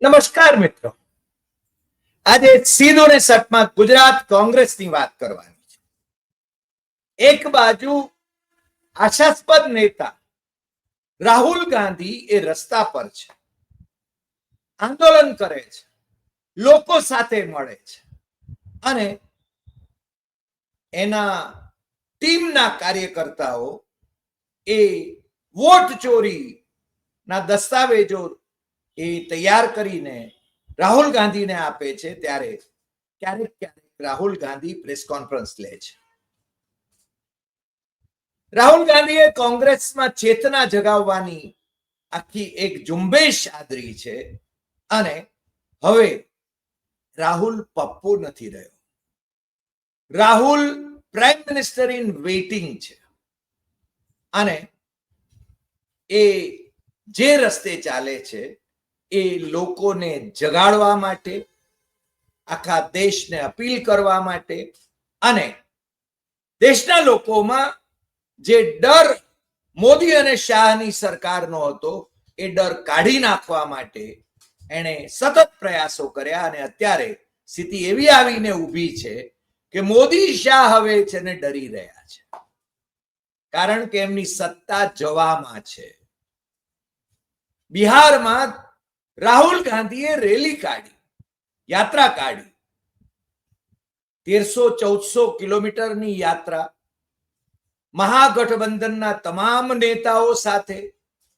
નમસ્કાર મિત્રો, આજે સીધો ને સટમાં ગુજરાત કોંગ્રેસની વાત કરવાની છે. એક બાજુ આશાસ્પદ નેતા રાહુલ ગાંધી એ રસ્તા પર છે, આંદોલન કરે છે, લોકો સાથે મળે છે અને એના ટીમના કાર્યકર્તાઓ એ વોટ ચોરી ના દસ્તાવેજો એ તૈયાર કરીને રાહુલ ગાંધીને આપે છે. ત્યારે ક્યારેક ક્યારેક રાહુલ ગાંધી પ્રેસ કોન્ફરન્સ લે છે. રાહુલ ગાંધીએ કોંગ્રેસમાં ચેતના જગાવવાની આખી એક ઝુંબેશ આદરી છે અને હવે રાહુલ પપ્પુ નથી રહ્યો. Rahul prime minister in waiting છે અને એ જે રસ્તે ચાલે છે એ લોકોને જગાડવા માટે, આખા દેશને અપીલ કરવા માટે અને દેશના લોકોમાં જે ડર મોદી અને શાહની સરકારનો હતો એ ડર કાઢી નાખવા માટે એણે સતત પ્રયાસો કર્યા અને અત્યારે સ્થિતિ એવી આવીને ઊભી છે કે મોદી શાહ હવે છે ને ડરી રહ્યા છે, કારણ કે એમની સત્તા જવામાં છે. બિહારમાં રાહુલ ગાંધીએ રેલી કાઢી, યાત્રા કાઢી, 1300-1400 કિલોમીટરની યાત્રા, મહાગઠબંધનના તમામ નેતાઓ સાથે,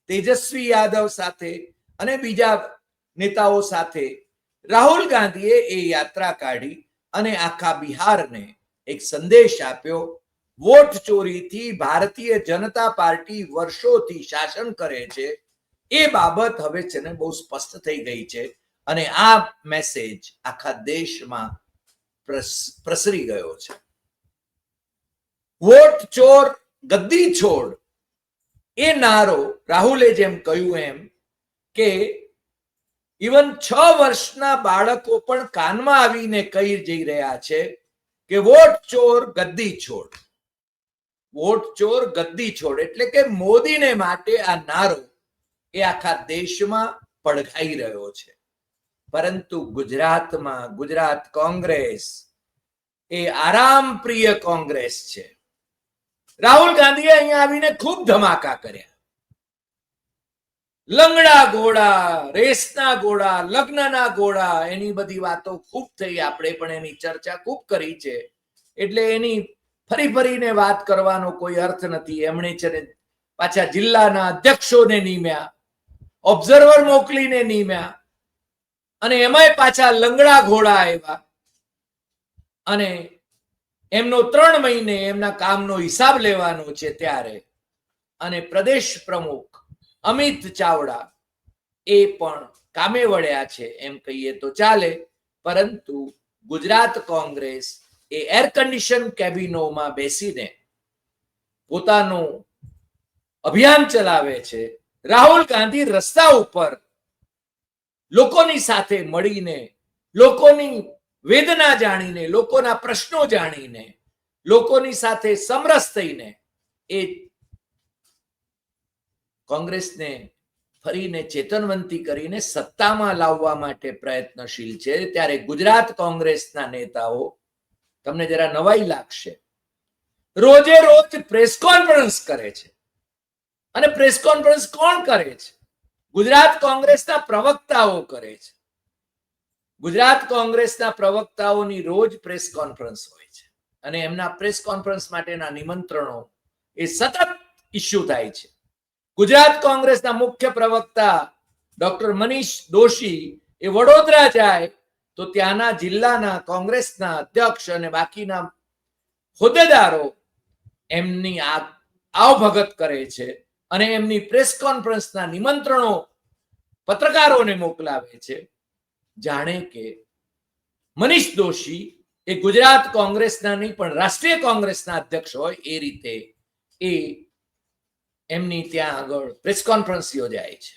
તેજસ્વી યાદવ સાથે અને બીજા નેતાઓ સાથે રાહુલ ગાંધીએ એ યાત્રા કાઢી અને આખા બિહારને એક સંદેશ આપ્યો. વોટ ચોરીથી ભારતીય જનતા પાર્ટી વર્ષોથી શાસન કરે છે એ બાબત હવે છે ને બહુ સ્પષ્ટ થઈ ગઈ છે અને આ મેસેજ આખા દેશમાં પ્રસરી ગયો છે. વોટ ચોર ગદ્દી છોડ એ નારો રાહુલે જેમ કહ્યું એમ કે ઇવન 6 વર્ષના બાળકો પણ કાનમાં આવીને કહી જઈ રહ્યા છે કે વોટ ચોર ગદ્દી છોડ. વોટ ચોર ગદ્દી છોડ એટલે કે મોદીને માટે આ નારો એ આખા દેશમાં પડઘાઈ રહ્યો છે. પરંતુ ગુજરાતમાં ગુજરાત કોંગ્રેસ એ આરામ પ્રિય કોંગ્રેસ છે. રાહુલ ગાંધીએ અહીંયા આવીને ખૂબ ધમાકા કર્યા. લંગડા ઘોડા, રેસના ઘોડા, લગ્નના ઘોડા, એની બધી વાતો ખૂબ થઈ. આપણે પણ એની ચર્ચા ખૂબ કરી છે, એટલે એની ફરી ફરીને વાત કરવાનો કોઈ અર્થ નથી. એમણે છે ને પાછા જિલ્લાના અધ્યક્ષોને નિમ્યા, ઓબ્ઝર્વર મોકલીને નિમ્યા અને એમાંય પાછા લંગડા ઘોડા આવ્યા અને એમનો 3 મહિને એમના કામનો હિસાબ લેવાનો છે ત્યારે અને પ્રદેશ પ્રમુખ અમિત ચાવડા એ પણ કામે વળ્યા છે એમ કહીએ તો ચાલે. પરંતુ ગુજરાત કોંગ્રેસ એ એર કન્ડિશન કેબિનોમાં બેસીને પોતાનું અભિયાન ચલાવે છે. રાહુલ ગાંધી રસ્તા ઉપર લોકોની સાથે મળીને, લોકોની વેદના જાણીને, લોકોના પ્રશ્નો જાણીને, લોકોની સાથે સમરસ થઈને એ કોંગ્રેસને ફરીને ચેતનવંતી કરીને સત્તામાં લાવવા માટે પ્રયત્નશીલ છે. ત્યારે ગુજરાત કોંગ્રેસના નેતાઓ, તમને જરા નવાઈ લાગશે, રોજે રોજ પ્રેસ કોન્ફરન્સ કરે છે. અને પ્રેસ કોન્ફરન્સ કોણ કરે છે? ગુજરાત કોંગ્રેસના પ્રવક્તાઓ કરે છે. ગુજરાત કોંગ્રેસના પ્રવક્તાઓની રોજ પ્રેસ કોન્ફરન્સ હોય છે અને એમના પ્રેસ કોન્ફરન્સ માટેના નિમંત્રણો એ સતત ઇસ્યુ થાય છે. ગુજરાત કોંગ્રેસના મુખ્ય પ્રવક્તા ડોક્ટર મનીષ દોશી એ વડોદરા જાય તો ત્યાંના જિલ્લાના કોંગ્રેસના અધ્યક્ષ અને બાકીના હોદ્દેદારો એમની આવભગત કરે છે અને એમની પ્રેસ કોન્ફરન્સના નિમંત્રણો પત્રકારોને મોકલાવે છે. જાણે કે મનીષ દોશી એ ગુજરાત કોંગ્રેસના નહીં પણ રાષ્ટ્રીય કોંગ્રેસના અધ્યક્ષ હોય એ રીતે એ એમની ત્યાં આગળ પ્રેસ કોન્ફરન્સ યોજાય છે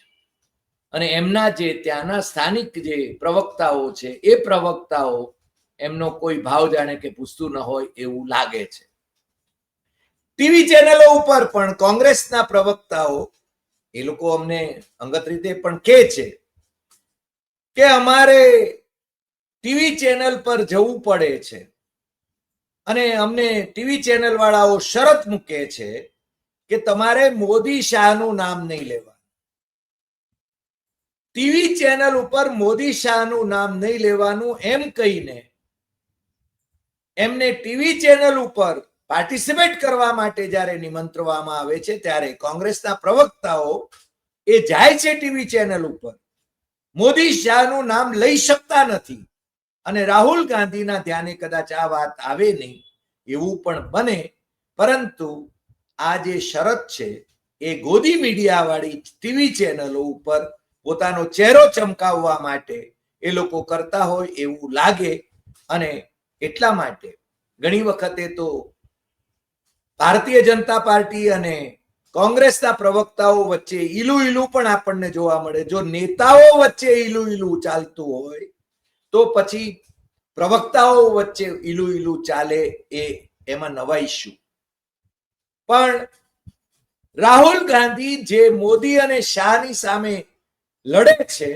અને એમના જે ત્યાંના સ્થાનિક જે પ્રવક્તાઓ છે એ પ્રવક્તાઓ એમનો કોઈ ભાવ જાણે કે પૂછતું ન હોય એવું લાગે છે. ટીવી ચેનલો ઉપર પણ કોંગ્રેસના પ્રવક્તાઓ એ લોકો અમને અંગત રીતે પણ કહે છે કે અમારે ટીવી ચેનલ પર જવું પડે છે અને અમને ટીવી ચેનલ વાળાઓ શરત મૂકે છે કે તમારે મોદી શાહનું નામ નહીં લેવાનું. ટીવી ચેનલ ઉપર મોદી શાહનું નામ નહીં લેવાનું એમ કહીને એમને ટીવી ચેનલ ઉપર પાર્ટિસિપેટ કરવા માટે જ્યારે નિમંત્રવામાં આવે છે ત્યારે કોંગ્રેસના પ્રવક્તાઓ એ જાય છે ટીવી ચેનલ ઉપર, મોદી શાહનું નામ લઈ શકતા નથી અને રાહુલ ગાંધીના ધ્યાને કદાચ આ વાત આવે નહીં એવું પણ બને, પરંતુ આ જે શરત છે એ ગોદી મીડિયા વાળી ટીવી ચેનલો ઉપર પોતાનો ચહેરો ચમકાવવા માટે એ લોકો કરતા હોય એવું લાગે. અને એટલા માટે ઘણી વખતે તો ભારતીય જનતા પાર્ટી અને કોંગ્રેસના પ્રવક્તાઓ વચ્ચે ઈલું ઈલું પણ આપણને જોવા મળે. જો નેતાઓ વચ્ચે ઈલું ઈલું ચાલતું હોય તો પછી પ્રવક્તાઓ વચ્ચે ઈલું ઈલું ચાલે એમાં નવાઈ શું? પણ રાહુલ ગાંધી જે મોદી અને શાહની સામે લડે છે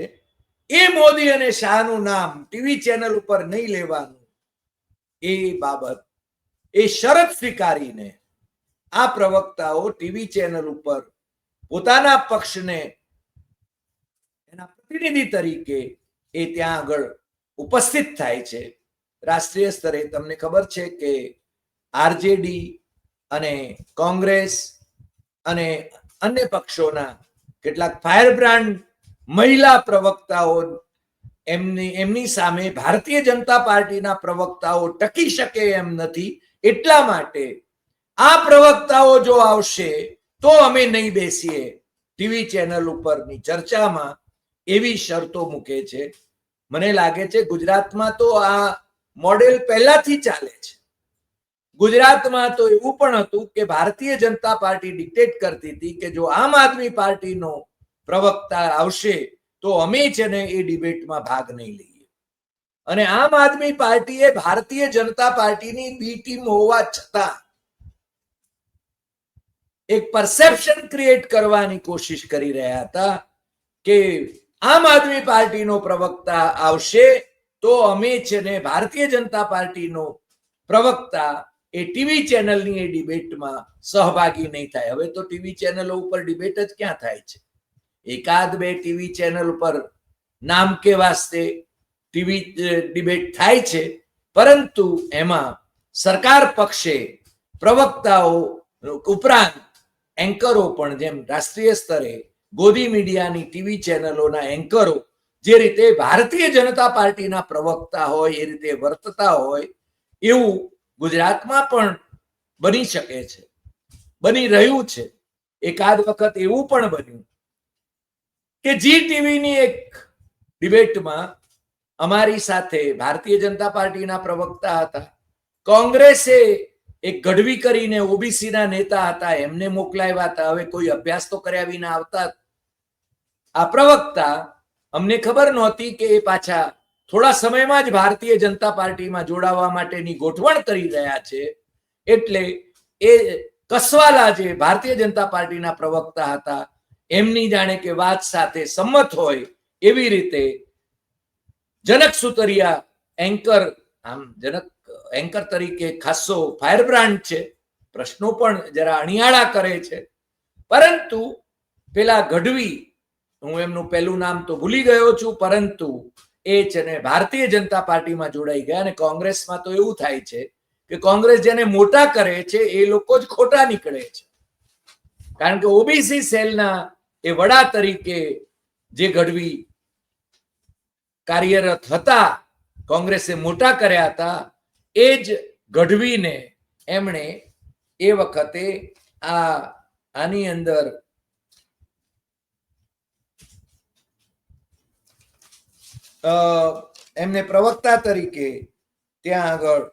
એ મોદી અને શાહનું નામ ટીવી ચેનલ ઉપર નહીં લેવાનું એ બાબત, એ શરત સ્વીકારીને આ પ્રવક્તાઓ ટીવી ચેનલ ઉપર પોતાના પક્ષને એના પ્રતિનિધિ તરીકે એ ત્યાં આગળ ઉપસ્થિત થાય છે. રાષ્ટ્રીય સ્તરે તમને ખબર છે કે આરજેડી અને કોંગ્રેસ અને અન્ય પક્ષોના કેટલાક ફાયરબ્રાન્ડ મહિલા પ્રવક્તાઓ એમની સામે ભારતીય જનતા પાર્ટીના પ્રવક્તાઓ ટકી શકે એમ નથી. એટલા માટે આ પ્રવક્તાઓ જો આવશે તો અમે નહીં બેસીએ ટીવી ચેનલ ઉપરની ચર્ચામાં, એવી શરતો મૂકે છે. મને લાગે છે ગુજરાતમાં તો આ મોડેલ પહેલાથી ચાલે છે. ગુજરાતમાં તો એવું પણ હતું કે ભારતીય જનતા પાર્ટી ડિક્ટેટ કરતી હતી કે જો આમ આદમી પાર્ટીનો પ્રવક્તા આવશે તો અમે છે ને એ ડિબેટમાં ભાગ નહીં લઈએ. અને આમ આદમી પાર્ટીએ ભારતીય જનતા પાર્ટીની બી ટીમ હોવા છતાં એક પરસેપ્શન ક્રિએટ કરવાની કોશિશ કરી રહ્યા હતા કે આમ આદમી પાર્ટીનો પ્રવક્તા આવશે તો અમે છે ને ભારતીય જનતા પાર્ટીનો પ્રવક્તા એ ટીવી ચેનલની એ ડિબેટમાં સહભાગી નહીં થાય. હવે તો ટીવી ચેનલો ઉપર ડિબેટ જ ક્યાં થાય છે? એકાદ બે ટીવી ચેનલ ઉપર નામ કે વાસ્તે ટીવી ડિબેટ થાય છે, પરંતુ એમાં સરકાર પક્ષે પ્રવક્તાઓ ઉપરાંત એન્કરો પણ, જેમ રાષ્ટ્રીય સ્તરે ગોદી મીડિયાની ટીવી ચેનલોના એન્કરો જે રીતે ભારતીય જનતા પાર્ટીના પ્રવક્તા હોય એ રીતે વર્તતા હોય એવું ગુજરાતમાં પણ બની શકે છે, બની રહ્યું છે. એકાદ વખત એવું પણ બન્યું કે જી ટીવીની એક ડિબેટમાં અમારી સાથે ભારતીય જનતા પાર્ટીના પ્રવક્તા હતા, કોંગ્રેસે એક ગઢવી કરીને ઓબીસીના નેતા હતા એમને મોકલાવ્યા હતા. હવે કોઈ અભ્યાસ તો કર્યા વિના આવતા. આ પ્રવક્તા, અમને ખબર નહોતી કે એ પાછા થોડા સમયમાં જ ભારતીય જનતા પાર્ટીમાં જોડાવા માટેની ગોઠવણ કરી રહ્યા છે. એટલે એ કસવાલા જે ભારતીય જનતા પાર્ટીના પ્રવક્તા હતા એમની જાણે કે વાત સાથે સંમત હોય એવી રીતે જનક સુતરિયા એન્કર, આમ જનક એન્કર તરીકે ખાસો ફાયરબ્રાન્ડ છે, પ્રશ્નો પણ જરા અણિયાળા કરે છે, પરંતુ પેલા ગઢવી, હું એમનું પહેલું નામ તો ભૂલી ગયો છું, પરંતુ એ છે ને ભારતીય જનતા પાર્ટીમાં જોડાઈ ગયા. અને કોંગ્રેસમાં તો એવું થાય છે કે કોંગ્રેસ જેને મોટા કરે છે એ લોકો જ ખોટા નીકળે છે. કારણ કે ઓબીસી સેલના એ વડા તરીકે જે ગઢવી કાર્યરત હતા, કોંગ્રેસે મોટા કર્યા હતા, એ જ ગઢવીને એમણે એ વખતે આની અંદર એમને પ્રવક્તા તરીકે ત્યાં આગળ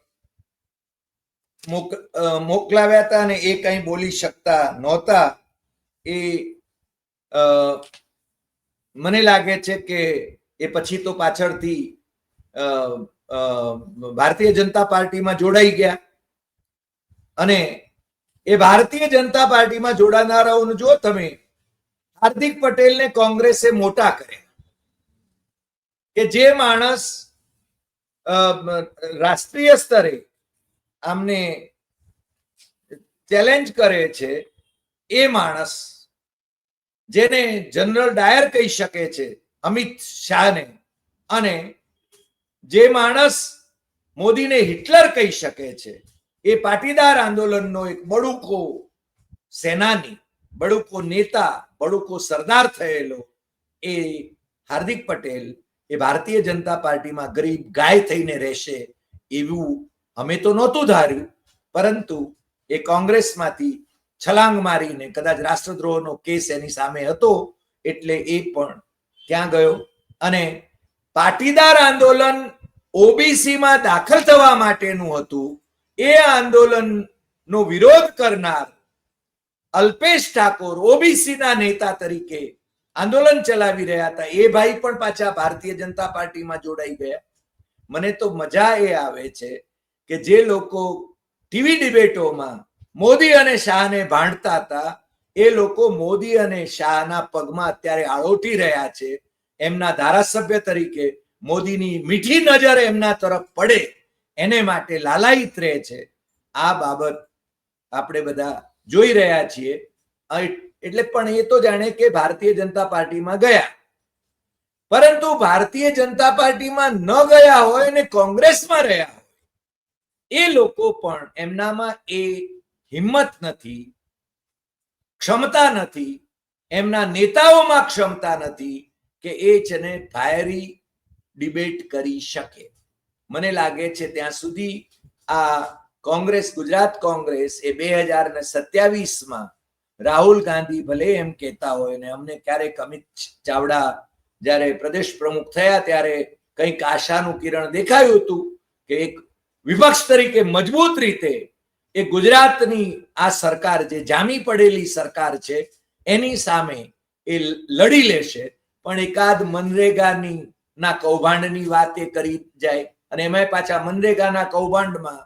મોકલાવ્યા હતા અને એ કઈ બોલી શકતા નહોતા. એ મને લાગે છે કે એ પછી તો પાછળથી ભારતીય જનતા પાર્ટીમાં જોડાઈ ગયા. અને એ ભારતીય જનતા પાર્ટીમાં જોડાનારાઓનું જો તમે, હાર્દિક પટેલને કોંગ્રેસે મોટા કર્યા, કે જે માણસ રાષ્ટ્રીય સ્તરે આમને ચેલેન્જ કરે છે એ માણસ, જેને જનરલ ડાયર કહી શકે છે અમિત શાહને, અને જે માણસ મોદીને હિટલર કહી શકે છે, એ પાટીદાર આંદોલનનો એક બડુકો સેનાની, બડુકો નેતા, બડુકો સરદાર થયેલો એ હાર્દિક પટેલ એ ભારતીય જનતા પાર્ટીમાં ગરીબ ગાય થઈને રહેશે એવું અમે તો નહોતું ધાર્યું, પરંતુ એ કોંગ્રેસમાંથી છલાંગ મારીને, કદાચ રાષ્ટ્રદ્રોહનો કેસ એની સામે હતો એટલે એ પણ ત્યાં ગયો, અને પાટીદાર આંદોલન ઓબીસીમાં દાખલ થવા માટેનું હતું, એ આંદોલનનો વિરોધ કરનાર અલ્પેશ ઠાકોર ઓબીસીના નેતા તરીકે આંદોલન ચલાવી રહ્યા હતા, એ ભાઈ પણ પાછા ભારતીય જનતા પાર્ટીમાં જોડાઈ ગયા. મને તો મજા એ આવે છે કે જે લોકો ટીવી ડિબેટોમાં મોદી અને શાહને ભાંડતા હતા, એ લોકો મોદી અને શાહના પગમાં અત્યારે આળોટી રહ્યા છે. એમના ધારાસભ્ય તરીકે મોદીની મીઠી નજર એમના તરફ પડે એને માટે લાલાયિત રહે છે. આ બાબત આપણે બધા જોઈ રહ્યા છીએ. એટલે પણ એ તો જાણે કે ભારતીય જનતા પાર્ટીમાં ગયા, પરંતુ ભારતીય જનતા પાર્ટીમાં ન ગયા હોય ને કોંગ્રેસમાં રહ્યા હોય, એ લોકો પણ એમનામાં એ હિંમત નથી, ક્ષમતા નથી, એમના નેતાઓમાં ક્ષમતા નથી કે એ છે ને ફાયરી ડિબેટ કરી શકે. મને લાગે છે ત્યાં સુધી આ કોંગ્રેસ, ગુજરાત કોંગ્રેસ એ 2027માં રાહુલ ગાંધી ભલે એમ કહેતા હોય ને અમને ક્યારેક અમિત ચાવડા જ્યારે પ્રદેશ પ્રમુખ થયા ત્યારે કંઈક આશાનું કિરણ દેખાયું હતું કે એક વિપક્ષ તરીકે મજબૂત રીતે એ ગુજરાતની આ સરકાર, જે જામી પડેલી સરકાર છે, એની સામે એ લડી લેશે. પણ એકાદ મનરેગાની ના કૌભાંડની વાત એ કરી જાય, અને એમાં પાછા મનરેગાના કૌભાંડમાં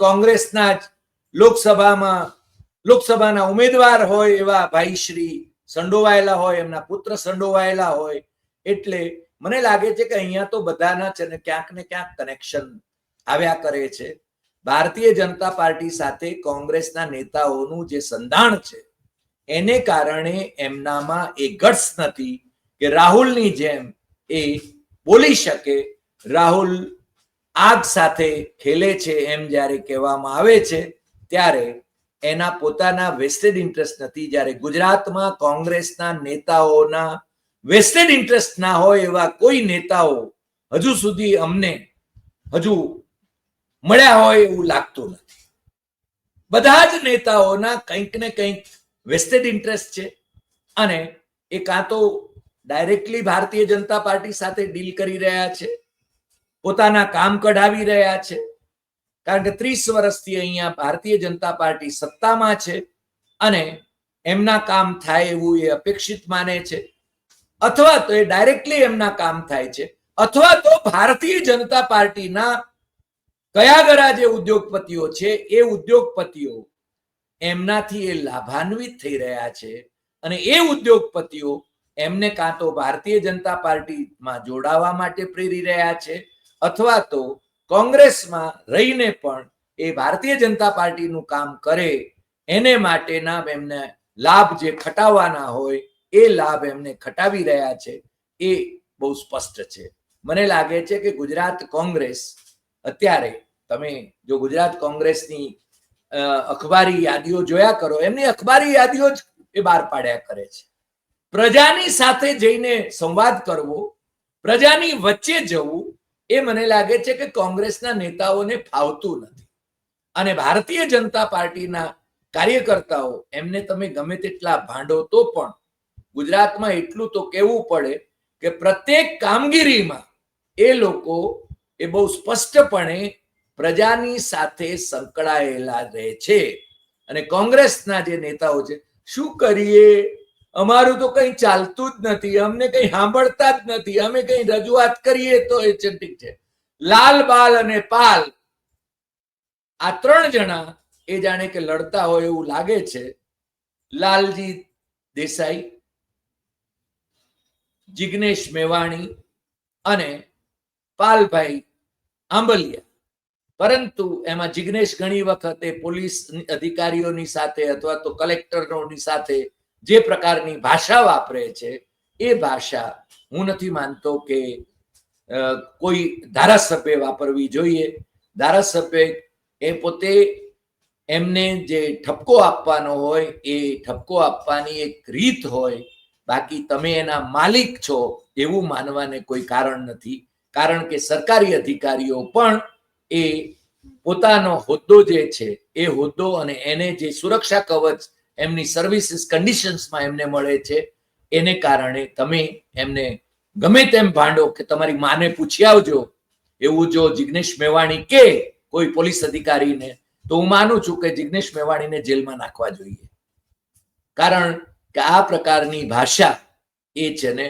કોંગ્રેસના જ લોકસભાના ઉમેદવાર હોય એવા ભાઈ શ્રી સંડોવાયેલા હોય, એમના પુત્ર સંડોવાયેલા હોય, એટલે મને લાગે છે કે અહીંયા તો બધાના છે ને ક્યાંક ને ક્યાંક કનેક્શન આવ્યા કરે છે. ભારતીય જનતા પાર્ટી સાથે કોંગ્રેસના નેતાઓનું જે સંધાણ છે એને કારણે એમનામાં એ ગટ્સ નથી કે રાહુલની જેમ એ બોલી શકે. રાહુલ આગ સાથે ખેલે છે એમ જ્યારે કહેવામાં આવે છે ત્યારે એના પોતાના વેસ્ટેડ ઇન્ટરેસ્ટ નથી. જ્યારે ગુજરાતમાં કોંગ્રેસના નેતાઓના વેસ્ટેડ ઇન્ટરેસ્ટ ના હોય એવા કોઈ નેતાઓ હજુ સુધી અમને હજુ મળ્યા હોય એવું લાગતું નથી. બધા જ નેતાઓના કંઈક ને કંઈક વેસ્ટેડ ઇન્ટરેસ્ટ છે, અને એ કાં તો ડાયરેક્ટલી ભારતીય જનતા પાર્ટી સાથે ડીલ કરી રહ્યા છે, પોતાના કામ કઢાવી રહ્યા છે, કારણ કે 30 વર્ષથી અહીંયા ભારતીય જનતા પાર્ટી સત્તામાં છે અને એમના કામ થાય એવું એ અપેક્ષિત માને છે, અથવા તો એ ડાયરેક્ટલી એમના કામ થાય છે, અથવા તો ભારતીય જનતા પાર્ટીના કયાગરા જે ઉદ્યોગપતિઓ છે એ ઉદ્યોગપતિઓ એમનાથી એ લાભાન્વિત થઈ રહ્યા છે, અને એ ઉદ્યોગપતિઓ એમને કાં તો ભારતીય જનતા પાર્ટીમાં જોડાવા માટે પ્રેરી રહ્યા છે, અથવા તો કોંગ્રેસમાં રહીને પણ એ ભારતીય જનતા પાર્ટીનું કામ કરે એને માટેના એમને લાભ જે ખટાવવાના હોય એ લાભ એમને ખટાવી રહ્યા છે. એ બહુ સ્પષ્ટ છે. મને લાગે છે કે ગુજરાત કોંગ્રેસ અત્યારે, તમે જો ગુજરાત કોંગ્રેસની અખબારી યાદીઓ જોયા કરો, એમની અખબારી યાદીઓ જ એ બહાર પાડ્યા કરે છે. પ્રજાની સાથે જઈને સંવાદ કરવો, પ્રજાની વચ્ચે જવું, એ મને લાગે છે કે કોંગ્રેસના નેતાઓને ફાવતું નથી. અને ભારતીય જનતા પાર્ટીના કાર્યકર્તાઓ એમને તમે ગમે તેટલા ભાંડો તો પણ ગુજરાતમાં એટલું તો કહેવું પડે કે પ્રત્યેક કામગીરીમાં એ લોકો એ બહુ સ્પષ્ટપણે પ્રજાની સાથે સંકળાયેલા રહે છે. અને કોંગ્રેસના જે નેતાઓ છે, શું કરીએ, અમારું તો કંઈ ચાલતું જ નથી, અમને કંઈ સાંભળતા જ નથી, અમે કંઈ રજૂઆત કરીએ તો એ ઠીક છે. લાલ, બાલ અને પાલ, આ 3 જણા એ જાણે કે લડતા હોય એવું લાગે છે. લાલજી દેસાઈ, જિગ્નેશ મેવાણી અને પાલભાઈ આંબલિયા. પરંતુ એમાં જિગ્નેશ ઘણી વખતે પોલીસ અધિકારીઓની સાથે અથવા તો કલેક્ટરોની સાથે જે પ્રકારની ભાષા વાપરે છે એ ભાષા હું નથી માનતો કે કોઈ ધારાસભ્ય વાપરવી જોઈએ. ધારાસભ્ય એ પોતે એમને જે ઠપકો આપવાનો હોય એ ઠપકો આપવાની એક રીત હોય, બાકી તમે એના માલિક છો એવું માનવાને કોઈ કારણ નથી. કારણ કે સરકારી અધિકારીઓ પણ એ પોતાનો હોદ્દો જે છે એ હોદ્દો અને એને જે સુરક્ષા કવચ એમની સર્વિસીસ કન્ડિશન્સમાં એમને મળે છે એને કારણે તમે એમને ગમે તેમ ભાંડો કે તમારી માને પૂછી આવજો એવું જો જિગ્નેશ મેવાણી કે કોઈ પોલીસ અધિકારીને, તો હું માનું છું કે જિગ્નેશ મેવાણીને જેલમાં નાખવા જોઈએ. કારણ કે આ પ્રકારની ભાષા એ છે ને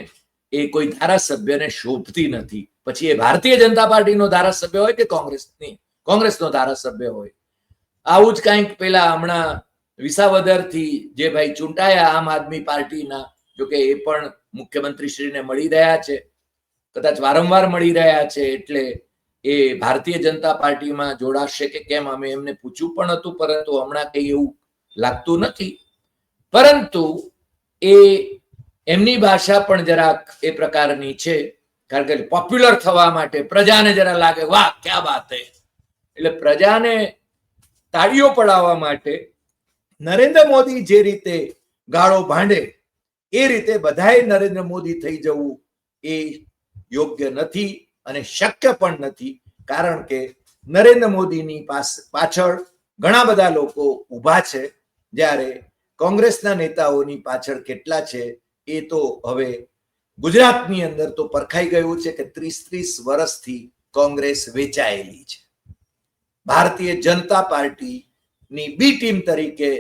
એ કોઈ ધારાસભ્યને શોભતી નથી. પછી એ ભારતીય જનતા પાર્ટીનો ધારાસભ્ય હોય કે કોંગ્રેસનો ધારાસભ્ય હોય. આવું જ કંઈક પેલા હમણાં વિસાવદરથી જે ભાઈ ચૂંટાયા આમ આદમી પાર્ટીના, જોકે એ પણ મુખ્યમંત્રી શ્રીને મળી રહ્યા છે, કદાચ વારંવાર મળી રહ્યા છે, એટલે એ ભારતીય જનતા પાર્ટીમાં જોડાશે કે કેમ અમે એમને પૂછ્યું પણ હતું, પરંતુ હમણાં કઈ એવું લાગતું નથી. પરંતુ એ એમની ભાષા પણ જરાક એ પ્રકારની છે, કારણ કે પોપ્યુલર થવા માટે પ્રજાને જરા લાગે વાહ ક્યા બાત હે, એટલે પ્રજાને તાળીઓ પડાવવા માટે નરેન્દ્ર મોદી જે રીતે ગાળો ભાંડે એ રીતે બધાએ નરેન્દ્ર મોદી થઈ જવું એ યોગ્ય નથી અને શક્ય પણ નથી. કારણ કે નરેન્દ્ર મોદીની પાછળ ઘણા બધા લોકો ઊભા છે, જ્યારે કોંગ્રેસના નેતાઓની પાછળ કેટલા છે એ તો હવે ગુજરાતની અંદર તો પરખાઈ ગયું છે કે 30 વર્ષથી કોંગ્રેસ વેચાયેલી છે. ભારતીય જનતા પાર્ટીની બી ટીમ તરીકે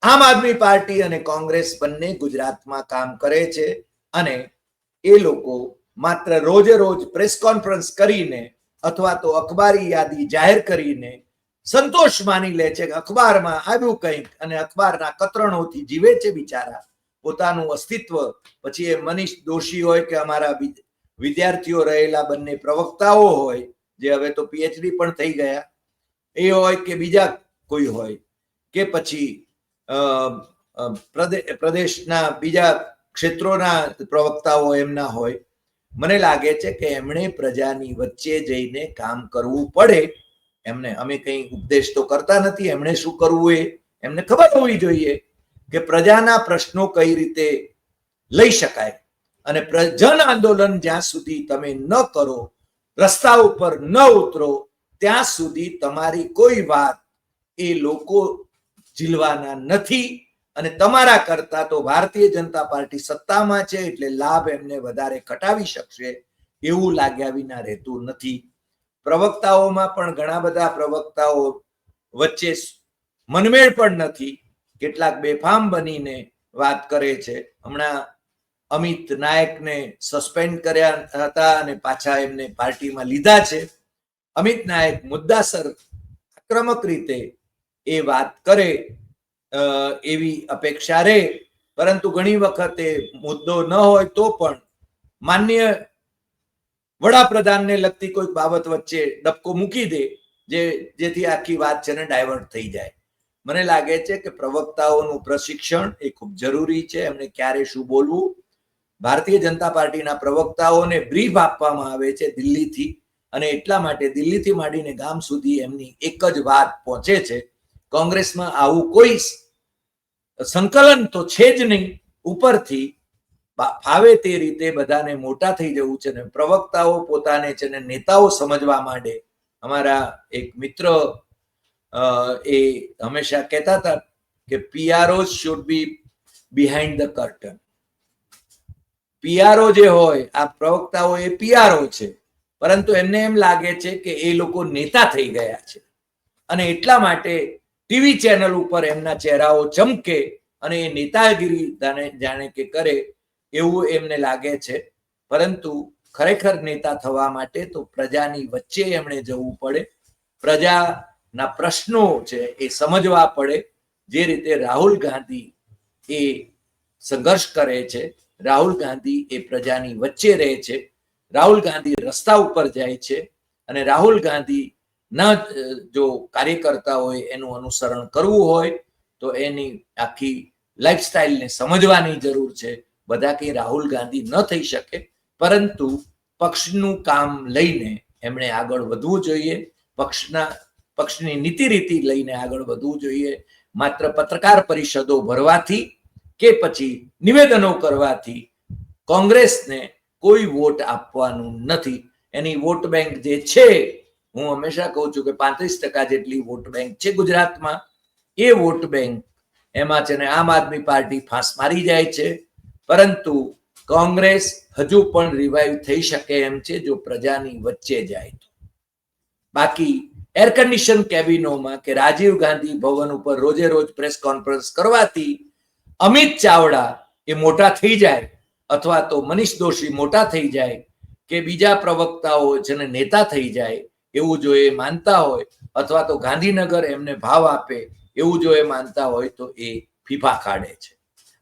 આમ આદમી પાર્ટી અને કોંગ્રેસ બંને ગુજરાતમાં કામ કરે છે અને એ લોકો માત્ર રોજે રોજ પ્રેસ કોન્ફરન્સ કરીને અથવા તો અખબારી યાદી જાહેર કરીને સંતોષ માની લે છે કે અખબારમાં આવ્યું કંઈક અને અખબારના કતરણોથી જીવે છે બિચારા પોતાનું અસ્તિત્વ. પછી એ મનીષ દોશી હોય કે અમારા વિદ્યાર્થીઓ રહેલા બંને પ્રવક્તાઓ હોય જે હવે તો પીએચડી પણ થઈ ગયા, એ હોય કે બીજા કોઈ હોય કે પછી પ્રદેશના બીજા ક્ષેત્રોના પ્રવક્તાઓ એમના હોય, મને લાગે છે કે એમણે પ્રજાની વચ્ચે જઈને કામ કરવું પડે. એમને અમે કઈ ઉપદેશ તો કરતા નથી, એમણે શું કરવું એ એમને ખબર હોવી જોઈએ કે પ્રજાના પ્રશ્નો કઈ રીતે લઈ શકાય. અને જન આંદોલન જ્યાં સુધી તમે ન કરો, રસ્તા ઉપર ન ઉતરો, ત્યાં સુધી તમારી કોઈ વાત એ લોકો ઝીલવાના નથી. અને તમારા કરતા તો ભારતીય જનતા પાર્ટી સત્તામાં છે એટલે લાભ એમને વધારે કટાવી શકશે એવું લાગ્યા વિના રહેતું નથી. પ્રવક્તાઓમાં પણ ઘણા બધા પ્રવક્તાઓ વચ્ચે મનમેળ પણ નથી, કેટલાક બેફામ બનીને વાત કરે છે. હમણાં અમિત નાયકને સસ્પેન્ડ કર્યા હતા અને પાછા એમને પાર્ટીમાં લીધા છે. અમિત નાયક મુદ્દાસર આક્રમક રીતે એ વાત કરે એવી અપેક્ષા રહે, પરંતુ ઘણી વખતે મુદ્દો ન હોય તો પણ માન્ય વડાપ્રધાનને લગતી કોઈ બાબત વચ્ચે ડબકો મૂકી દે જેથી આખી વાત છે ને ડાયવર્ટ થઈ જાય. મને લાગે છે કે પ્રવક્તાઓનું પ્રશિક્ષણ એ ખૂબ જરૂરી છે, એમને ક્યારે શું બોલવું. ભારતીય જનતા પાર્ટીના પ્રવક્તાઓને બ્રીફ આપવામાં આવે છે દિલ્હીથી, અને એટલા માટે દિલ્હીથી માંડીને ગામ સુધી એમની એક જ વાત પહોંચે છે. કોંગ્રેસમાં આવું કોઈ સંકલન તો છે જ નહીં, ઉપરથી ફાવે તે રીતે બધાને મોટા થઈ જવું છે ને પ્રવક્તાઓ પોતાને છે ને નેતાઓ સમજવા માંડે. અમારા એક મિત્ર એ હંમેશા કહેતા હતા કે PRO should be behind the curtain. PRO જે હોય, આ પ્રવક્તાઓ એ પીઆરઓ છે, પરંતુ એમને એમ લાગે છે કે એ લોકો નેતા થઈ ગયા છે અને એટલા માટે ટીવી ચેનલ ઉપર એમના ચહેરાઓ ચમકે અને એ નેતાગીરી જાણે કે કરે એવું એમને લાગે છે. પરંતુ ખરેખર નેતા થવા માટે તો પ્રજાની વચ્ચે એમણે જવું પડે, પ્રજાના પ્રશ્નો છે એ સમજવા પડે. જે રીતે રાહુલ ગાંધી એ સંઘર્ષ કરે છે, રાહુલ ગાંધી એ પ્રજાની વચ્ચે રહે છે. રાહુલ ગાંધી રસ્તા ઉપર જાય છે અને રાહુલ ગાંધી ના જો કાર્યકર્તા હોય એનું અનુસરણ કરવું હોય તો એની આખી લાઈફસ્ટાઈલને સમજવાની જરૂર છે. બધા કંઈ રાહુલ ગાંધી ન થઈ શકે, પરંતુ પક્ષનું કામ લઈને એમણે આગળ વધવું જોઈએ, પક્ષની નીતિ રીતિ લઈને આગળ વધવું જોઈએ. માત્ર પત્રકાર પરિષદો ભરવાથી કે પછી નિવેદનો કરવાથી કોંગ્રેસને કોઈ વોટ આપવાનું નથી. એની વોટ બેંક જે છે, હું હંમેશા કહું છું કે 35% જેટલી વોટ બેંક છે ગુજરાતમાં. એ વોટ બેંક એમાં છે ને આમ આદમી પાર્ટી ફાંસ મારી જાય છે, પરંતુ કોંગ્રેસ હજુ પણ રિવાઇવ થઈ શકે એમ છે જો પ્રજાની વચ્ચે જાય તો. બાકી એર કન્ડિશન કેબિનોમાં કે રાજીવ ગાંધી ભવન ઉપર રોજે રોજ પ્રેસ કોન્ફરન્સ કરવાથી અમિત ચાવડા એ મોટા થઈ જાય, અથવા તો મનીષ દોશી મોટા થઈ જાય, કે બીજા પ્રવક્તાઓ જેને નેતા થઈ જાય એવું જો એ માનતા હોય, અથવા તો ગાંધીનગર એમને ભાવ આપે એવું જો એ માનતા હોય તો એ ફીફા કાઢે છે.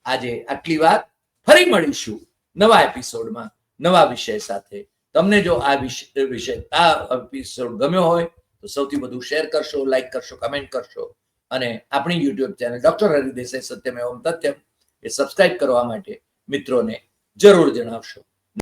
આજે આટલી વાત. ફરી મળીશું નવા એપિસોડમાં નવા વિષય સાથે. તમને જો આ એપિસોડ ગમ્યો હોય તો સૌથી વધુ શેર કરશો, લાઈક કરશો, કમેન્ટ કરશો, અને આપણી YouTube channel doctor Hari Desai Satyamevam Tathyam એ સબસ્ક્રાઇબ કરવા માટે મિત્રોને જરૂર જણાવશો.